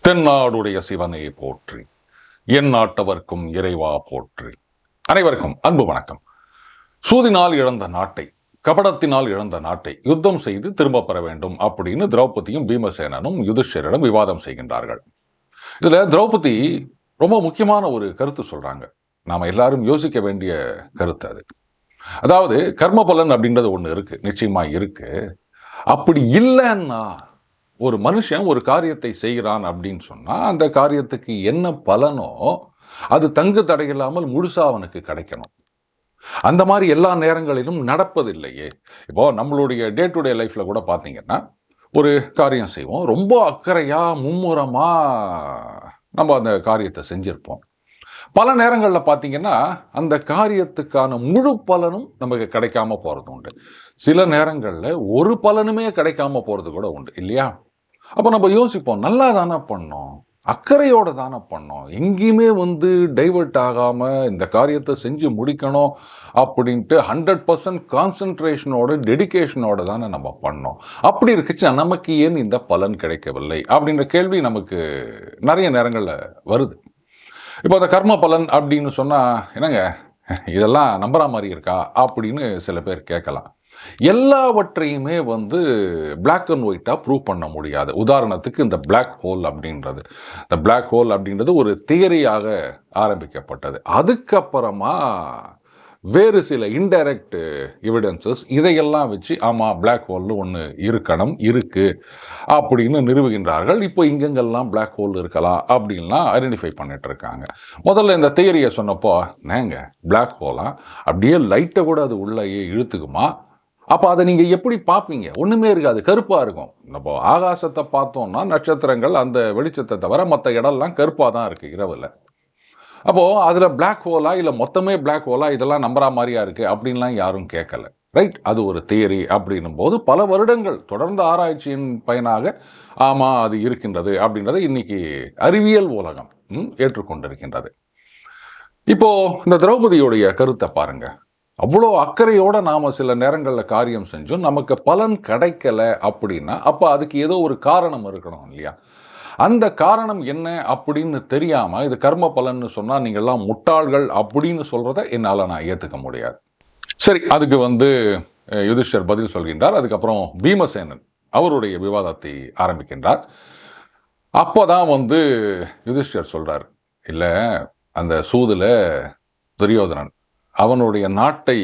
தென்னாடுடைய சிவனை போற்றி, என் நாட்டவர்க்கும் இறைவா போற்றி. அனைவருக்கும் அன்பு வணக்கம். சூதினால் இழந்த நாட்டை, கபடத்தினால் இழந்த நாட்டை யுத்தம் செய்து திரும்ப பெற வேண்டும் அப்படின்னு திரௌபதியும் பீமசேனனும் யுதிஷ்டிரிடம் விவாதம் செய்கின்றார்கள். இதுல திரௌபதி ரொம்ப முக்கியமான ஒரு கருத்து சொல்றாங்க. நாம எல்லாரும் யோசிக்க வேண்டிய கருத்து அது. அதாவது கர்ம பலன் அப்படின்றது ஒண்ணு இருக்கு, நிச்சயமா இருக்கு. அப்படி இல்லைன்னா ஒரு மனுஷன் ஒரு காரியத்தை செய்கிறான் அப்படின்னு சொன்னா அந்த காரியத்துக்கு என்ன பலனோ அது தங்கு தடையில்லாமல் முழுசா அவனுக்கு கிடைக்கணும். அந்த மாதிரி எல்லா நேரங்களிலும் நடப்பதில்லையே. இப்போ நம்மளுடைய டே டு டே லைஃப்ல கூட பார்த்தீங்கன்னா ஒரு காரியம் செய்வோம், ரொம்ப அக்கறையா மும்முரமா நம்ம அந்த காரியத்தை செஞ்சிருப்போம். பல நேரங்களில் பார்த்தீங்கன்னா அந்த காரியத்துக்கான முழு பலனும் நமக்கு கிடைக்காம போறது உண்டு. சில நேரங்களில் ஒரு பலனுமே கிடைக்காம போறது கூட உண்டு இல்லையா? அப்போ நம்ம யோசிப்போம், நல்லா தானே பண்ணோம், அக்கறையோட தானே பண்ணோம், எங்கேயுமே டைவர்ட் ஆகாம இந்த காரியத்தை செஞ்சு முடிக்கணும் அப்படின்ட்டு 100% கான்சன்ட்ரேஷனோட டெடிகேஷனோட தானே நம்ம பண்ணோம். அப்படி இருக்குச்சு நமக்கு ஏன் இந்த பலன் கிடைக்கவில்லை அப்படின்ற கேள்வி நமக்கு நிறைய நேரங்களில் வருது. இப்போ அந்த கர்ம பலன் அப்படின்னு சொன்னா என்னங்க இதெல்லாம் நம்புற மாதிரி இருக்கா அப்படின்னு சில பேர் கேட்கலாம். எல்லாவற்றையுமே பிளாக் அண்ட் ஒயிட்டா ப்ரூவ் பண்ண முடியாது. உதாரணத்துக்கு இந்த பிளாக் ஹோல் அப்படின்றது, இந்த பிளாக் ஹோல் அப்படின்றது ஒரு தியரியாக ஆரம்பிக்கப்பட்டது. அதுக்கப்புறமா வேறு சில இன்டைரக்ட் எவிடன்சஸ் இதையெல்லாம் வச்சு ஆமாம் பிளாக் ஹோல்னு ஒன்று இருக்கணும், இருக்கு அப்படின்னு நிறுவுகின்றார்கள். இப்போ இங்கெங்கெல்லாம் பிளாக் ஹோல் இருக்கலாம் அப்படின்லாம் ஐடென்டிஃபை பண்ணிட்டு இருக்காங்க. முதல்ல இந்த தியரியை சொன்னப்போ நேங்க பிளாக் ஹோலாம் அப்படியே லைட்டை கூட அது உள்ளேயே இழுத்துக்குமா, அப்போ அதை நீங்கள் எப்படி பார்ப்பீங்க? ஒன்றுமே இருக்காது, கருப்பாக இருக்கும். நம்ம ஆகாசத்தை பார்த்தோம்னா நட்சத்திரங்கள் அந்த வெளிச்சத்தை தவிர மற்ற இடம்லாம் கருப்பாக தான் இருக்குது இரவில். அப்போது அதில் பிளாக் ஹோலா இல்லை மொத்தமே பிளாக் ஹோலா இதெல்லாம் நம்புற மாதிரியா இருக்குது அப்படின்லாம் யாரும் கேட்கல. ரைட், அது ஒரு தியரி அப்படின்னும் போது பல வருடங்கள் தொடர்ந்த ஆராய்ச்சியின் பயனாக ஆமாம் அது இருக்கின்றது அப்படின்றத இன்னைக்கு அறிவியல் உலகம் ஏற்றுக்கொண்டிருக்கின்றது. இப்போது இந்த திரௌபதியுடைய கருத்தை பாருங்கள். அவ்வளோ அக்கறையோட நாம் சில நேரங்களில் காரியம் செஞ்சோம், நமக்கு பலன் கிடைக்கல அப்படின்னா அப்போ அதுக்கு ஏதோ ஒரு காரணம் இருக்கணும் இல்லையா? அந்த காரணம் என்ன அப்படின்னு தெரியாமல் இது கர்ம பலன்னு சொன்னால் நீங்கள்லாம் முட்டாள்கள் அப்படின்னு சொல்கிறத என்னால் நான் ஏற்றுக்க முடியாது. சரி, அதுக்கு யுதிஷ்டர் பதில் சொல்கின்றார். அதுக்கப்புறம் பீமசேனன் அவருடைய விவாதத்தை ஆரம்பிக்கின்றார். அப்போ தான் யுதிஷ்டர் சொல்கிறார், இல்லை அந்த சூதில் துரியோதனன் அவனுடைய நாட்டை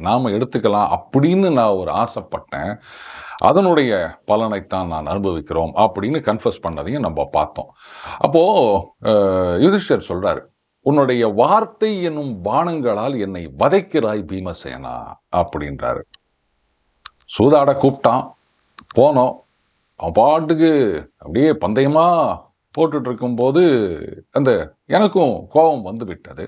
நாம் எடுத்துக்கலாம் அப்படின்னு நான் ஒரு ஆசைப்பட்டேன், அதனுடைய பலனைத்தான் நான் அனுபவிக்கிறோம் அப்படின்னு கன்ஃபஸ் பண்ணதையும் நம்ம பார்த்தோம். அப்போது யுதிஷ்டர் சொல்கிறார், உன்னுடைய வார்த்தை என்னும் பானங்களால் என்னை வதைக்கிறாய் பீமசேனா அப்படின்றாரு. சூதாட கூப்பிட்டான், போனோம். அவன் பாட்டுக்கு அப்படியே பந்தயமாக போட்டுட்டு இருக்கும்போது எனக்கும் கோபம் வந்து விட்டது.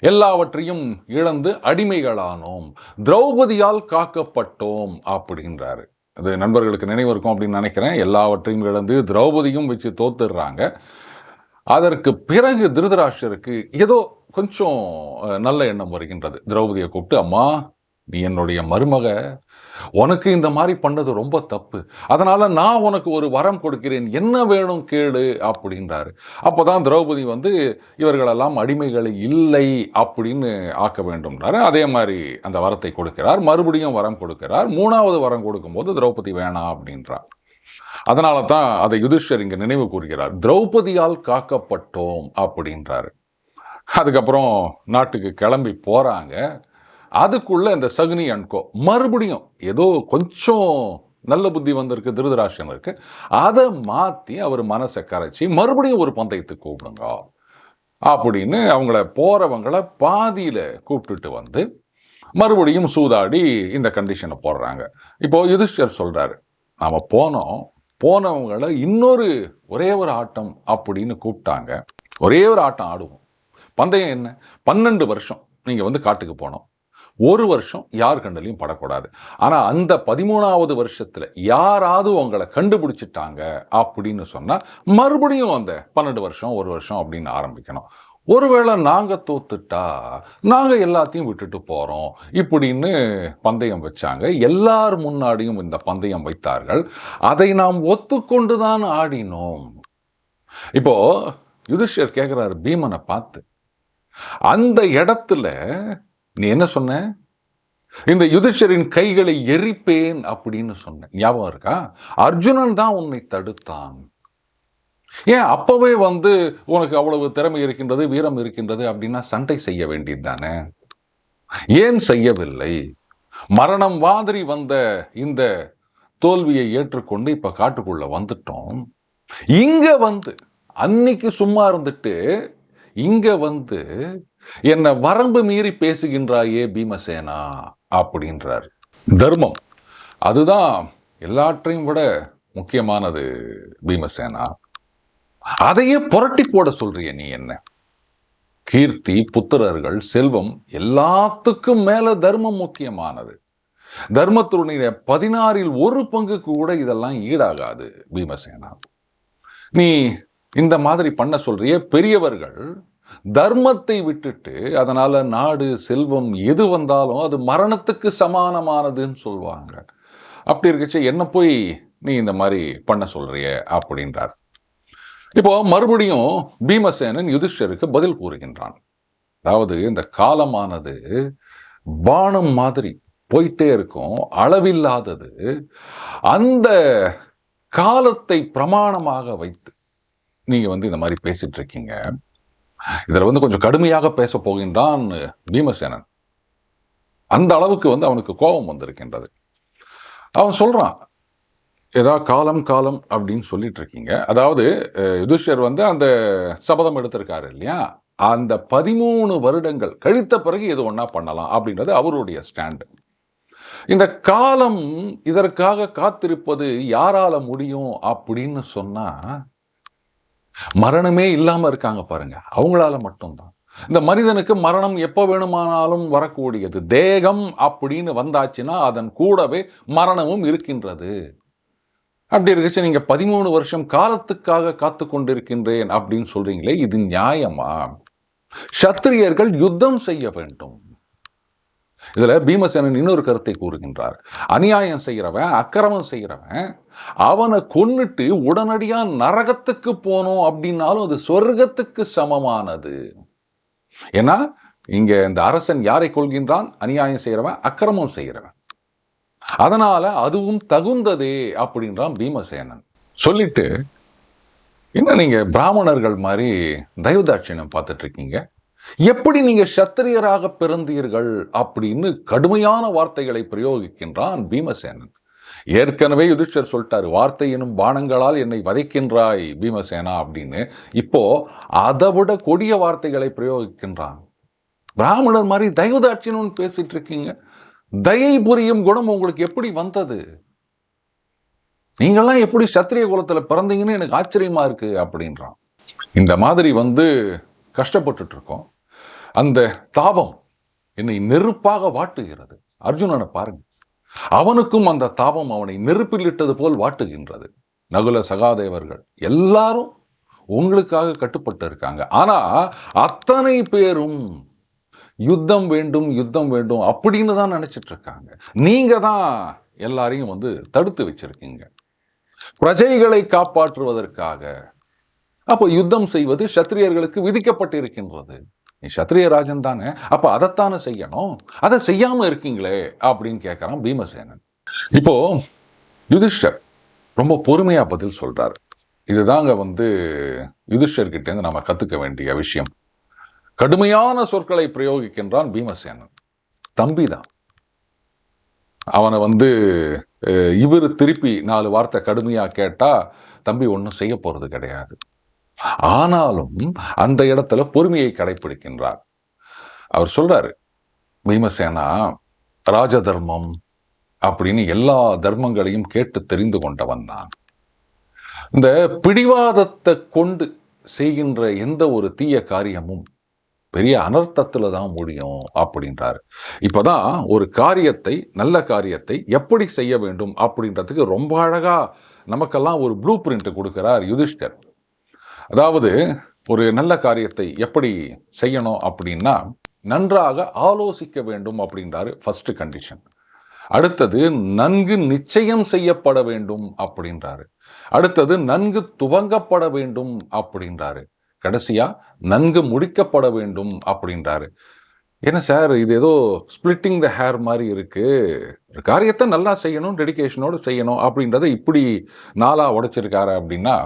எல்லாவற்றையும் இழந்து அடிமைகளானோம், திரௌபதியால் காக்கப்பட்டோம் அப்படின்றாரு. அது நண்பர்களுக்கு நினைவு இருக்கும் அப்படின்னு நினைக்கிறேன். எல்லாவற்றையும் இழந்து திரௌபதியும் வச்சு தோத்துடுறாங்க. அதற்கு பிறகு திருதராஷ்டிரருக்கு ஏதோ கொஞ்சம் நல்ல எண்ணம் வருகின்றது. திரௌபதியை கூப்பிட்டு, அம்மா நீ என்னுடைய மருமக, உனக்கு இந்த மாதிரி பண்ணது ரொம்ப தப்பு, அதனால நான் உனக்கு ஒரு வரம் கொடுக்கிறேன், என்ன வேணும் கேளு அப்படின்றாரு. அப்போதான் திரௌபதி இவர்களெல்லாம் அடிமைகளை இல்லை அப்படின்னு ஆக்க வேண்டும்ன்றாரு. அதே மாதிரி அந்த வரத்தை கொடுக்கிறார், மறுபடியும் வரம் கொடுக்கிறார். 3வது வரம் கொடுக்கும்போது திரௌபதி வேணாம் அப்படின்றார். அதனால தான் அதை யுதிஷ்டர் இங்கே நினைவு கூறுகிறார், திரௌபதியால் காக்கப்பட்டோம் அப்படின்றாரு. அதுக்கப்புறம் நாட்டுக்கு கிளம்பி போறாங்க. அதுக்குள்ள இந்த சகுனி அன்கோ மறுபடியும் ஏதோ கொஞ்சம் நல்ல புத்தி வந்திருக்கு திருதராஷ்டிரனுக்கு, அதை மாற்றி அவர் மனசை கரைச்சி மறுபடியும் ஒரு பந்தயத்துக்கு கூப்பிடுங்க அப்படின்னு அவங்கள போறவங்களை பாதியில் கூப்பிட்டுட்டு மறுபடியும் சூதாடி இந்த கண்டிஷனை போடுறாங்க. இப்போ யுதிஷ்டர் சொல்றாரு, நாம போனவங்களை ஒரே ஒரு ஆட்டம் அப்படின்னு கூப்பிட்டாங்க, ஒரே ஒரு ஆட்டம் ஆடுவோம். பந்தயம் என்ன, 12 வருஷம் நீங்கள் காட்டுக்கு போனோம், 1 வருஷம் யார் கண்டலையும் படக்கூடாது. ஆனால் அந்த 13வது வருஷத்தில் யாராவது உங்களை கண்டுபிடிச்சிட்டாங்க அப்படின்னு சொன்னால் மறுபடியும் அந்த 12 வருஷம் 1 வருஷம் அப்படின்னு ஆரம்பிக்கணும். ஒருவேளை நாங்கள் தோத்துட்டா நாங்கள் எல்லாத்தையும் விட்டுட்டு போகிறோம் இப்படின்னு பந்தயம் வச்சாங்க. எல்லார் முன்னாடியும் இந்த பந்தயம் வைத்தார்கள். அதை நாம் ஒத்துக்கொண்டு தான் ஆடினோம். இப்போ யுதிஷ்டர் கேட்கிறாரு பீமனை பார்த்து, அந்த இடத்துல நீ என்ன சொன்ன? இந்த யுதிஷ்டரின் கைகளை எரிப்பேன் அப்படின்னு சொன்ன. ஞாபகம் இருக்கா? அர்ஜுனன் தான் உன்னை தடுத்தான். ஏன் அப்பவே உனக்கு அவ்வளவு திறமை இருக்கின்றது, வீரம் இருக்கின்றது அப்படின்னா சண்டை செய்ய வேண்டியது தானே? ஏன் செய்யவில்லை? மரணம் மாதிரி வந்த இந்த தோல்வியை ஏற்றுக்கொண்டு இப்ப காட்டுக்குள்ள வந்துட்டோம். இங்க அன்னைக்கு சும்மா இருந்துட்டு இங்க என்ன வரம்பு மீறி பேசுகின்றாயே பீமசேனா அப்படின்றார். தர்மம் அதுதான் எல்லாற்றையும் விட முக்கியமானது பீமசேனா. அதையே புரட்டி போட சொல்றிய நீ என்ன? கீர்த்தி, புத்திரர்கள், செல்வம் எல்லாத்துக்கும் மேல தர்மம் முக்கியமானது. தர்மத்துடைய 16ல் 1 பங்குக்கு கூட இதெல்லாம் ஈடாகாது பீமசேனா. நீ இந்த மாதிரி பண்ண சொல்றிய. பெரியவர்கள் தர்மத்தை விட்டுட்டு அதனால நாடு, செல்வம் எது வந்தாலும் அது மரணத்துக்கு சமானமானதுன்னு சொல்லுவாங்க. அப்படி இருக்கச்சு என்ன போய் நீ இந்த மாதிரி பண்ண சொல்றிய அப்படின்றார். இப்போ மறுபடியும் பீமசேனன் யுதிஷ்டருக்கு பதில் கூறுகின்றான். அதாவது இந்த காலமானது பானம் மாதிரி போயிட்டே இருக்கும், அளவில்லாதது. அந்த காலத்தை பிரமாணமாக வைத்து நீங்க இந்த மாதிரி பேசிட்டு இருக்கீங்க. இதுல கொஞ்சம் கடுமையாக பேச போகின்றான் பீமசேனன். அந்த அளவுக்கு அவனுக்கு கோபம் வந்திருக்கின்றது. அவன் சொல்றான், ஏதாவது காலம் காலம் அப்படின்னு சொல்லிட்டு இருக்கீங்க. அதாவது யுதிஷ்டர் அந்த சபதம் எடுத்திருக்காரு இல்லையா, அந்த 13 வருடங்கள் கழித்த பிறகு எது ஒன்னா பண்ணலாம் அப்படின்றது அவருடைய ஸ்டாண்டு. இந்த காலம் இதற்காக காத்திருப்பது யாரால முடியும் அப்படின்னு சொன்னா, மரணமே இல்லாம இருக்காங்க பாருங்க, அவங்களால மட்டும்தான். இந்த மனிதனுக்கு மரணம் எப்ப வேணுமானாலும் வரக்கூடியது. தேகம் அப்படின்னு வந்தாச்சுன்னா அதன் கூடவே மரணமும் இருக்கின்றது. அப்படி இருந்துச்சு நீங்க 13 வருஷம் காலத்துக்காக காத்து கொண்டிருக்கின்றேன் அப்படின்னு சொல்றீங்களே, இது நியாயமா? சத்திரியர்கள் யுத்தம் செய்ய வேண்டும். இதுல பீமசேனன் இன்னொரு கருத்தை கூறுகின்றார். அநியாயம் செய்யறவன், அக்கிரமம் செய்யறவன், அவனை கொன்னுட்டு உடனடியா நரகத்துக்கு போனோம் அப்படின்னாலும் அது சொர்க்கத்துக்கு சமமானது. ஏன்னா இங்க இந்த அரசன் யாரை கொள்கின்றான்? அநியாயம் செய்யறவன், அக்கிரமம் செய்யறவன். அதனால அதுவும் தகுந்ததே அப்படின்றான் பீமசேனன். சொல்லிட்டு, என்ன நீங்க பிராமணர்கள் மாதிரி தயவுதாட்சியம் பார்த்துட்டு இருக்கீங்க? எப்படி நீங்க சத்திரியராக பிறந்தீர்கள் அப்படின்னு கடுமையான வார்த்தைகளை பிரயோகிக்கின்றான் பீமசேனன். ஏற்கனவே யுதிஷ்டர் சொல்லிட்டாரு, வார்த்தை எனும் பானங்களால் என்னை வதைக்கின்றாய் பீமசேனா அப்படின்னு. இப்போ அதை விட கொடிய வார்த்தைகளை பிரயோகிக்கின்றான். பிராமணர் மாதிரி தயவுதாட்சியம் பேசிட்டு இருக்கீங்க. தயை புரியும் குணம் உங்களுக்கு எப்படி வந்தது? நீங்கெல்லாம் எப்படி சத்திரிய குலத்துல பிறந்தீங்கன்னு எனக்கு ஆச்சரியமா இருக்கு அப்படின்றான். இந்த மாதிரி கஷ்டப்பட்டு இருக்கோம். அந்த தாபம் என்னை நெருப்பாக வாட்டுகிறது. அர்ஜுனனை பாருங்க, அவனுக்கும் அந்த தாபம் அவனை நெருப்பில் இட்டது போல் வாட்டுகின்றது. நகுல, சகாதேவர்கள் எல்லாரும் உங்களுக்காக கட்டுப்பட்டு இருக்காங்க. ஆனா அத்தனை பேரும் யுத்தம் வேண்டும், யுத்தம் வேண்டும் அப்படின்னு தான் நினைச்சிட்டு இருக்காங்க. நீங்க தான் எல்லாரையும் தடுத்து வச்சிருக்கீங்க பிரஜைகளை காப்பாற்றுவதற்காக. அப்போ யுத்தம் செய்வது சத்திரியர்களுக்கு விதிக்கப்பட்டிருக்கின்றது. நீ சத்திரிய ராஜன் தானே, அப்ப அதைத்தானே செய்யணும். அதை செய்யாம இருக்கீங்களே அப்படின்னு கேட்கிறான் பீமசேனன். இப்போ யுதிஷ்டர் ரொம்ப பொறுமையா பதில் சொல்றாரு. இதுதாங்க யுதிஷ்டர் கிட்ட இருந்து நம்ம கத்துக்க வேண்டிய விஷயம். கடுமையான சொற்களை பிரயோகிக்கின்றான் பீமசேனன். தம்பிதான் அவனை இவர் திருப்பி 4 வார்த்தை கடுமையா கேட்டா தம்பி ஒன்றும் செய்ய போறது கிடையாது. ஆனாலும் அந்த இடத்துல பொறுமையை கடைபிடிக்கின்றார். அவர் சொல்றாரு, பீமசேனா, ராஜ தர்மம் அப்படின்னு எல்லா தர்மங்களையும் கேட்டு தெரிந்து கொண்டவன் நான். இந்த பிடிவாதத்தை கொண்டு செய்கின்ற எந்த ஒரு தீய காரியமும் பெரிய அனர்த்தத்துல தான் முடியும் அப்படின்றாரு. இப்பதான் ஒரு காரியத்தை, நல்ல காரியத்தை எப்படி செய்ய வேண்டும் அப்படின்றதுக்கு ரொம்ப அழகா நமக்கெல்லாம் ஒரு ப்ளூ பிரிண்ட் கொடுக்கிறார் யுதிஷ்டர். அதாவது ஒரு நல்ல காரியத்தை எப்படி செய்யணும் அப்படின்னா நன்றாக ஆலோசிக்க வேண்டும் அப்படின்றாரு ஃபர்ஸ்ட் கண்டிஷன். அடுத்தது நன்கு நிச்சயம் செய்யப்பட வேண்டும் அப்படின்றாரு. அடுத்தது நன்கு துவங்கப்பட வேண்டும் அப்படின்றாரு. கடைசியா நன்கு முடிக்கப்பட வேண்டும் அப்படின்றாரு. என்ன சார் இது ஏதோ ஸ்பிளிட்டிங் த ஹேர் மாதிரி இருக்கு. ஒரு காரியத்தை நல்லா செய்யணும், டெடிகேஷனோடு செய்யணும் அப்படின்றத இப்படி நாளா உடைச்சிருக்காரு அப்படின்னா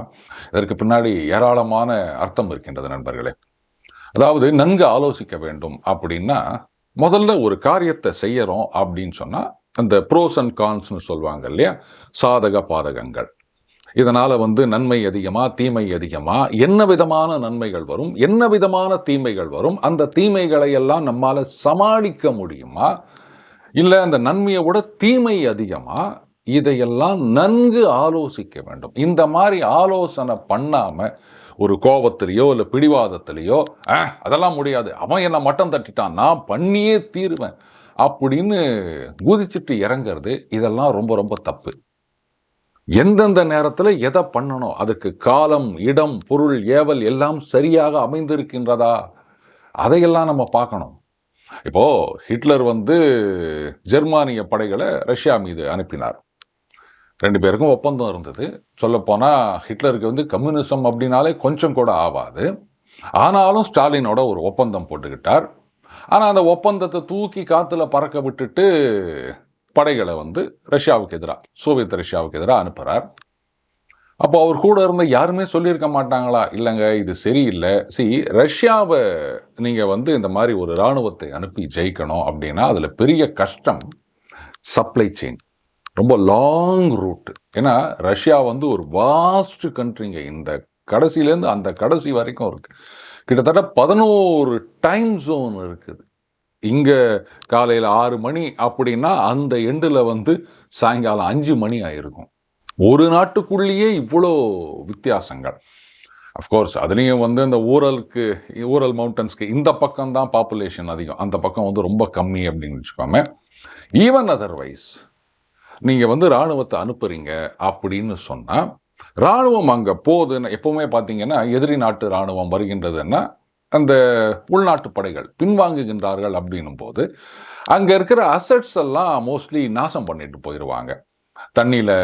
இதற்கு பின்னாடி ஏராளமான அர்த்தம் இருக்கின்றது நண்பர்களே. அதாவது நன்கு ஆலோசிக்க வேண்டும் அப்படின்னா முதல்ல ஒரு காரியத்தை செய்யறோம் அப்படின்னு சொன்னா அந்த ப்ரோஸ் அண்ட் கான்ஸ்னு சொல்லுவாங்க இல்லையா, சாதக பாதகங்கள். இதனால நன்மை அதிகமா தீமை அதிகமா, என்ன விதமான நன்மைகள் வரும், என்ன விதமான தீமைகள் வரும், அந்த தீமைகளை எல்லாம் நம்மால சமாளிக்க முடியுமா, இல்லை அந்த நன்மையை விட தீமை அதிகமா, இதையெல்லாம் நன்கு ஆலோசிக்க வேண்டும். இந்த மாதிரி ஆலோசனை பண்ணாம ஒரு கோபத்திலேயோ இல்லை பிடிவாதத்திலேயோ அதெல்லாம் முடியாது, அவன் என்ன மட்டம் தட்டிட்டான், நான் பண்ணியே தீருவேன் அப்படின்னு குதிச்சுட்டு இறங்கிறது, இதெல்லாம் ரொம்ப ரொம்ப தப்பு. எந்தெந்த நேரத்தில் எதை பண்ணணும், அதுக்கு காலம், இடம், பொருள், ஏவல் எல்லாம் சரியாக அமைந்திருக்கின்றதா, அதையெல்லாம் நம்ம பார்க்கணும். இப்போ ஹிட்லர் ஜெர்மானிய படைகளை ரஷ்யா மீது அனுப்பினார். 2 பேருக்கும் ஒப்பந்தம் இருந்தது. சொல்லப்போனால் ஹிட்லருக்கு கம்யூனிசம் அப்படின்னாலே கொஞ்சம் கூட ஆகாது. ஆனாலும் ஸ்டாலினோட ஒரு ஒப்பந்தம் போட்டுக்கிட்டார். ஆனால் அந்த ஒப்பந்தத்தை தூக்கி காற்றுல பறக்க விட்டுட்டு படைகளை ரஷ்யாவுக்கு எதிராக, சோவியத் ரஷ்யாவுக்கு எதிராக அனுப்புகிறார். அப்போ அவர் கூட இருந்த யாருமே சொல்லியிருக்க மாட்டாங்களா, இல்லைங்க இது சரியில்லை, ரஷ்யாவை நீங்கள் இந்த மாதிரி ஒரு இராணுவத்தை அனுப்பி ஜெயிக்கணும் அப்படின்னா அதில் பெரிய கஷ்டம் சப்ளை செயின், ரொம்ப லாங் ரூட். ஏன்னா ரஷ்யா ஒரு வாஸ்ட் கண்ட்ரிங்க, இந்த கடைசியிலேருந்து அந்த கடைசி வரைக்கும் இருக்கு. கிட்டத்தட்ட 11 டைம் ஜோன் இருக்குது. இங்கே காலையில் 6 மணி அப்படின்னா அந்த எண்டில் சாயங்காலம் 5 மணி ஆயிருக்கும். ஒரு நாட்டுக்குள்ளேயே இவ்வளோ வித்தியாசங்கள். அஃப்கோர்ஸ் அதுலேயும் அந்த ஊரல் மவுண்டன்ஸ்க்கு இந்த பக்கம் தான் பாப்புலேஷன் அதிகம், அந்த பக்கம் ரொம்ப கம்மி அப்படின்னு வச்சுக்கோமே. ஈவன் அதர்வைஸ் நீங்கள் இராணுவத்தை அனுப்புறீங்க அப்படின்னு சொன்னால், இராணுவம் அங்கே போகுதுன்னு எப்போவுமே பார்த்தீங்கன்னா எதிரி நாட்டு இராணுவம் வருகின்றதுன்னா அந்த உள்நாட்டு படைகள் பின்வாங்குகின்றார்கள் அப்படின்னும் போது அங்கே இருக்கிற அசட்ஸ் எல்லாம் மோஸ்ட்லி நாசம் பண்ணிட்டு போயிடுவாங்க. தண்ணியில்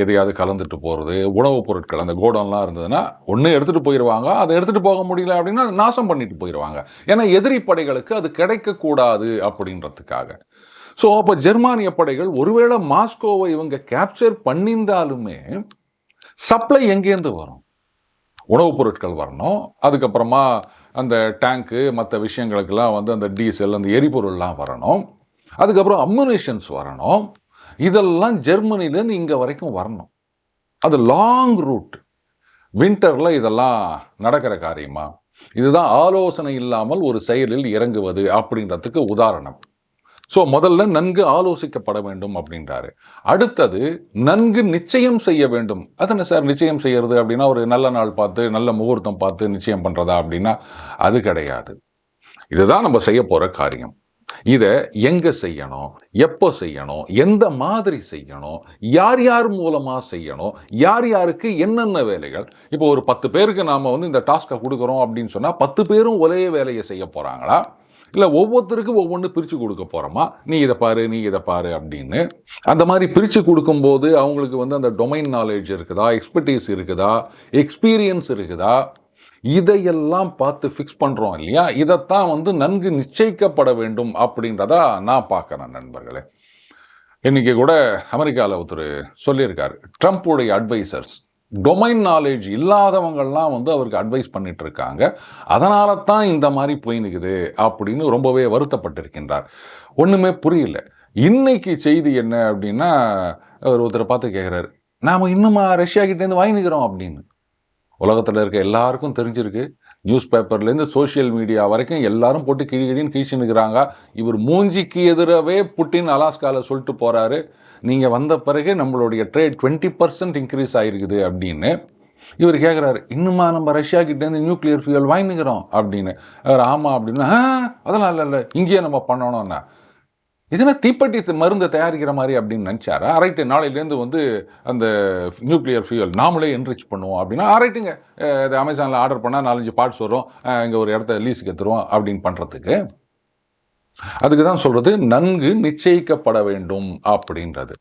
எதையாவது கலந்துட்டு போகிறது, உணவுப் பொருட்கள் அந்த கோடன்லாம் இருந்ததுன்னா ஒன்று எடுத்துகிட்டு போயிடுவாங்க, அதை எடுத்துகிட்டு போக முடியல அப்படின்னா அதை நாசம் பண்ணிட்டு போயிடுவாங்க. ஏன்னா எதிரி படைகளுக்கு அது கிடைக்கக்கூடாது அப்படின்றதுக்காக. ஸோ அப்போ ஜெர்மானிய படைகள் ஒருவேளை மாஸ்கோவை இவங்க கேப்சர் பண்ணியிருந்தாலுமே சப்ளை எங்கேருந்து வரும்? உணவுப் பொருட்கள் வரணும், அதுக்கப்புறமா அந்த டேங்க்கு மற்ற விஷயங்களுக்கெல்லாம் அந்த டீசல், அந்த எரிபொருள்லாம் வரணும், அதுக்கப்புறம் அம்முனிஷன்ஸ் வரணும். இதெல்லாம் ஜெர்மனிலேருந்து இங்கே வரைக்கும் வரணும். அது லாங் ரூட். வின்டரில் இதெல்லாம் நடக்கிற காரியமா? இதுதான் ஆலோசனை இல்லாமல் ஒரு செயலில் இறங்குவது அப்படின்றதுக்கு உதாரணம். ஸோ முதல்ல நன்கு ஆலோசிக்கப்பட வேண்டும் அப்படின்றாரு. அடுத்தது நன்கு நிச்சயம் செய்ய வேண்டும். அதனை சார் நிச்சயம் செய்யறது அப்படின்னா ஒரு நல்ல நாள் பார்த்து நல்ல முகூர்த்தம் பார்த்து நிச்சயம் பண்ணுறதா அப்படின்னா அது கிடையாது. இதுதான் நம்ம செய்ய போகிற காரியம். இதை எங்கே செய்யணும், எப்போ செய்யணும், எந்த மாதிரி செய்யணும், யார் யார் மூலமாக செய்யணும், யார் யாருக்கு என்னென்ன வேலைகள். இப்போ ஒரு 10 பேருக்கு நாம் இந்த டாஸ்க்கை கொடுக்குறோம் அப்படின்னு சொன்னால் 10 பேரும் ஒரே வேலையை செய்ய போகிறாங்களா, இல்லை ஒவ்வொருத்தருக்கும் ஒவ்வொன்று பிரித்து கொடுக்க போகிறோமா, நீ இதை பாரு நீ இதை பாரு அப்படின்னு. அந்த மாதிரி பிரித்து கொடுக்கும்போது அவங்களுக்கு அந்த டொமைன் நாலேஜ் இருக்குதா, எக்ஸ்பர்டீஸ் இருக்குதா, எக்ஸ்பீரியன்ஸ் இருக்குதா, இதையெல்லாம் பார்த்து ஃபிக்ஸ் பண்ணுறோம் இல்லையா. இதைத்தான் நன்கு நிச்சயிக்கப்பட வேண்டும் அப்படின்றதா நான் பார்க்குறேன் நண்பர்களே. இன்னைக்கு கூட அமெரிக்காவில் ஒருத்தர் சொல்லியிருக்காரு, ட்ரம்ப்புடைய அட்வைசர்ஸ் டொமைன் நாலேஜ் இல்லாதவங்கள்லாம் அவருக்கு அட்வைஸ் பண்ணிட்டு இருக்காங்க, அதனால தான் இந்த மாதிரி போயினுக்குது அப்படின்னு ரொம்பவே வருத்தப்பட்டிருக்கின்றார். ஒன்றுமே புரியல. இன்னைக்கு செய்தி என்ன அப்படின்னா, அவர் ஒருத்தரை பார்த்து கேட்குறாரு, நாம் இன்னுமா ரஷ்யா கிட்டேருந்து வாங்கிக்கிறோம் அப்படின்னு. உலகத்தில் இருக்க எல்லாருக்கும் தெரிஞ்சிருக்கு, நியூஸ் பேப்பர்லேருந்து சோஷியல் மீடியா வரைக்கும் எல்லாரும் போட்டு கிழின்னு கிழிச்சுன்னுக்கிறாங்க. இவர் மூஞ்சிக்கு எதிராகவே புட்டின் அலாஸ்காவில் சொல்லிட்டு போகிறாரு, நீங்கள் வந்த பிறகு நம்மளுடைய ட்ரேட் 20% இன்க்ரீஸ் ஆகிருக்குது அப்படின்னு. இவர் கேட்குறாரு, இன்னுமா நம்ம ரஷ்யா கிட்டேருந்து நியூக்ளியர் ஃபியூயல் வாங்கிக்கிறோம் அப்படின்னு. அவர் ஆமாம் அப்படின்னா, அதெல்லாம் இல்லை இங்கேயே நம்ம பண்ணணும்னா இதுனா தீப்பெட்டி மருந்து தயாரிக்கிற மாதிரி அப்படின்னு நினச்சாரா? ரைட்டு, நாளையிலேருந்து அந்த நியூக்ளியர் ஃபியூயல் நாமளே என்ரிச் பண்ணுவோம் அப்படின்னா ரைட்டுங்க, இது அமேசானில் ஆர்டர் பண்ணால் 4-5 பார்ட்ஸ் வரும், இங்கே ஒரு இடத்த லீஸுக்கு எடுத்துருவோம் அப்படின்னு பண்ணுறதுக்கு. அதுக்கு தான் சொல்றது நன்கு நிச்சயிக்கப்பட வேண்டும் அப்படின்றது.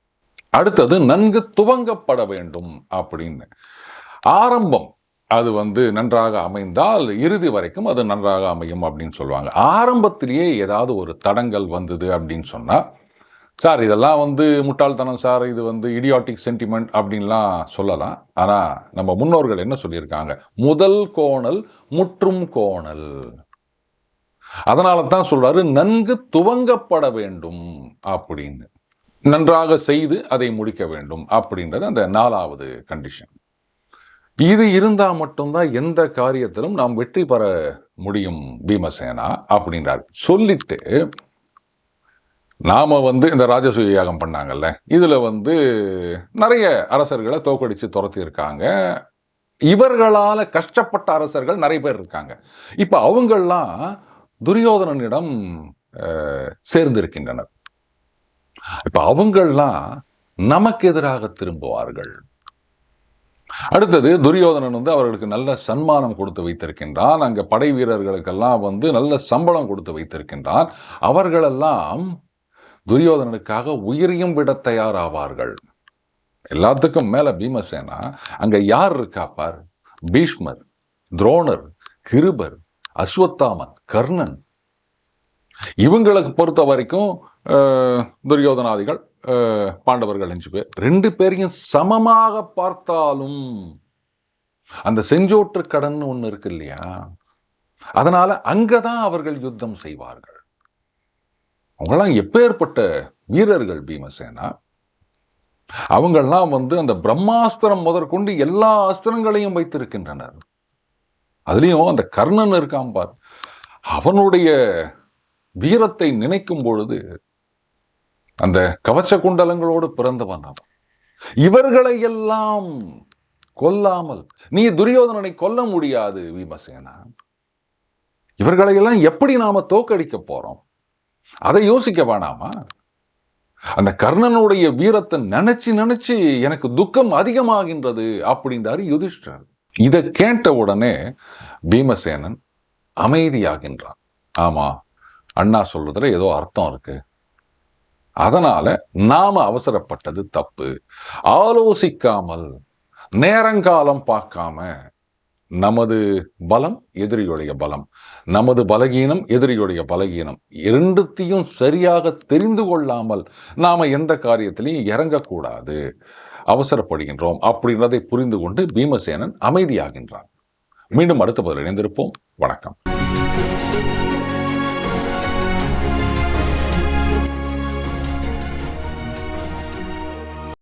அடுத்தது நன்கு துவங்கப்பட வேண்டும் அப்படின்னு. ஆரம்பம் அது நன்றாக அமைந்தால் இறுதி வரைக்கும் அது நன்றாக அமையும் அப்படின்னு சொல்லுவாங்க. ஆரம்பத்திலேயே ஏதாவது ஒரு தடங்கள் வந்தது அப்படின்னு சொன்னா, சார் இதெல்லாம் முட்டாள்தனம் சார், இது இடியாட்டிக் சென்டிமெண்ட் அப்படின்லாம் சொல்லலாம். ஆனா நம்ம முன்னோர்கள் என்ன சொல்லியிருக்காங்க? முதல் கோணல் முற்றும் கோணல். அதனால தான் சொல்றாரு நன்கு துவங்கப்பட வேண்டும் அப்படின்னு. நன்றாக செய்து அதை முடிக்க வேண்டும் அப்படின்றது அந்த 4வது கண்டிஷன். இது இருந்தா மட்டும்தான் எந்த காரியத்திலும் நாம் வெற்றி பெற முடியும் பீமசேனா அப்படின்றார். சொல்லிட்டு நாம இந்த ராஜசூய யாகம் பண்ணாங்கல்ல, இதுல நிறைய அரசர்களை தோக்கடிச்சு துரத்தி இருக்காங்க. இவர்களால கஷ்டப்பட்ட அரசர்கள் நிறைய பேர் இருக்காங்க. இப்ப அவங்கெல்லாம் துரியோதனனிடம் சேர்ந்திருக்கின்றனர். இப்ப அவங்கெல்லாம் நமக்கு எதிராக திரும்புவார்கள். அடுத்தது துரியோதனன் அவர்களுக்கு நல்ல சன்மானம் கொடுத்து வைத்திருக்கின்றான். அங்க படை வீரர்களுக்கெல்லாம் நல்ல சம்பளம் கொடுத்து வைத்திருக்கின்றான். அவர்களெல்லாம் துரியோதனனுக்காக உயிரையும் விட தயாராவார்கள். எல்லாத்துக்கும் மேல பீமசேனா அங்க யார் இருக்கா பார்? பீஷ்மர், துரோணர், கிருபர், அஸ்வத்தாமன், கர்ணன். இவங்களுக்கு பொறுத்த வரைக்கும் துரியோதனாதிகள், பாண்டவர்கள் 5 பேர், 2 பேரையும் சமமாக பார்த்தாலும் அந்த செஞ்சோற்று கடன் ஒண்ணு இருக்கு இல்லையா, அதனால அங்கதான் அவர்கள் யுத்தம் செய்வார்கள். அவங்கெல்லாம் எப்பேற்பட்ட வீரர்கள் பீமசேனா. அவங்கெல்லாம் அந்த பிரம்மாஸ்திரம் முதற்கொண்டு எல்லா அஸ்திரங்களையும் வைத்திருக்கின்றனர். அதுலயும் அந்த கர்ணன் இருக்கான் பார், அவனுடைய வீரத்தை நினைக்கும் பொழுது அந்த கவச்ச குண்டலங்களோடு பிறந்தவன் அவன். இவர்களை எல்லாம் கொல்லாமல் நீ துரியோதனனை கொல்ல முடியாது பீமசேனா. இவர்களை எல்லாம் எப்படி நாம தோக்கடிக்க போறோம்? அதை யோசிக்க வேணாமா? அந்த கர்ணனுடைய வீரத்தை நினைச்சு நினைச்சு எனக்கு துக்கம் அதிகமாகின்றது அப்படின்றாரு யுதிஷ்டர். இதை கேட்ட உடனே பீமசேனன் அமைதியாகின்றான். ஆமா, அண்ணா சொல்றதுல ஏதோ அர்த்தம் இருக்கு. அதனால நாம அவசரப்பட்டது தப்பு. ஆலோசிக்காமல் நேரங்காலம் பார்க்காம நமது பலம் எதிரியுடைய பலம், நமது பலகீனம் எதிரியுடைய பலகீனம், இரண்டுத்தையும் சரியாக தெரிந்து கொள்ளாமல் நாம எந்த காரியத்திலையும் இறங்கக்கூடாது. அவசரப்படுகின்றோம் அப்படின்றதை புரிந்து கொண்டு பீமசேனன் அமைதியாகின்றான். மீண்டும் அடுத்த பதில் இணைந்திருப்போம். வணக்கம்.